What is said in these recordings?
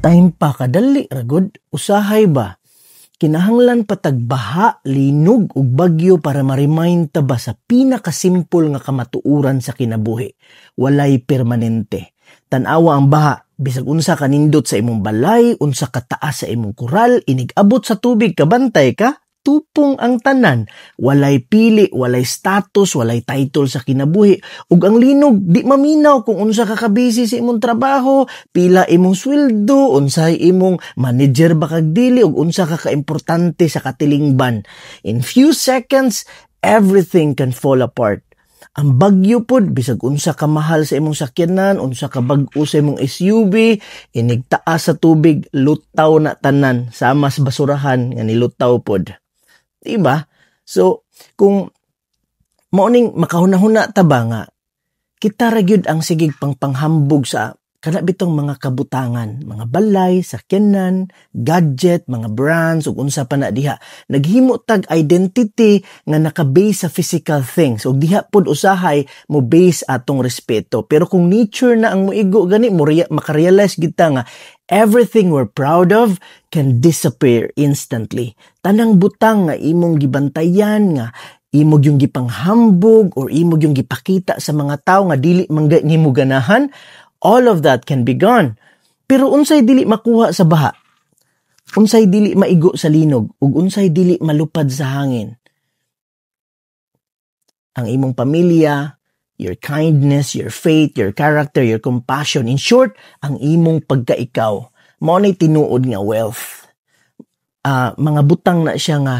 Time pa kadali ragod, usahay ba? Kinahanglan patagbaha, linog ug bagyo para ma-remind ta ba sa pinakasimpol nga kamatuuran sa kinabuhi. Walay permanente. Tan-awa ang baha, bisag unsa ka nindot sa imong balay, unsa ka taas sa imong kural, inig-abot sa tubig kabantay ka, tupong ang tanan. Walay pili, walay status, walay title sa kinabuhi. Ug ang linog, di maminaw kung unsa ka kabisi sa imong trabaho, pila imong sweldo, unsay imong manager ba kag dili, ug unsa ka kaimportante sa katilingban. In few seconds, everything can fall apart. Ang bagyo pod, bisag unsa ka mahal sa imong sakyanan, unsa ka bag-o sa imong SUV, inigtaas sa tubig, lutaw na tanan, sama sa basurahan nga nilutaw pod. Diba? So, kung morning makahuna-huna ta ba nga, kita ra gyud ang sigig panghambog sa kanabitong mga kabutangan, mga balay, sakyanan, gadget, mga brands, ug unsa pa na diha. Naghimo tag identity nga naka-base sa physical things. Ug diha pod usahay mo base atong respeto. Pero kung nature na ang muigo gani, makarealize gid ta nga everything we're proud of can disappear instantly. Tanang butang nga imong gibantayan nga imog yung gipanghambog or imog yung gipakita sa mga tao nga dili mangga nimo ganahan, all of that can be gone. Pero unsay dili makuha sa baha? Unsay dili maigo sa linog? Ug unsay dili malupad sa hangin? Ang imong pamilya, your kindness, your faith, your character, your compassion. In short, ang imong pagkaikaw. Mao nay tinuod nga wealth. Mga butang na siya nga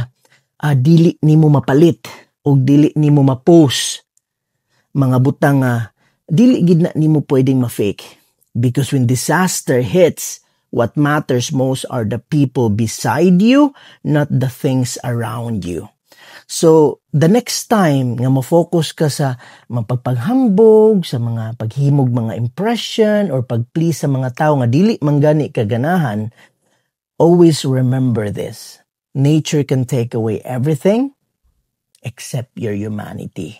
dili nimo mapalit o dili nimo ma-post. Mga butang dili gid na nimo pwedeng ma-fake. Because when disaster hits, what matters most are the people beside you, not the things around you. So, the next time nga mo-focus ka sa mapagpaghambog, sa mga paghimog mga impression, or pag-please sa mga tao nga dili manggani kaganahan, always remember this. Nature can take away everything except your humanity.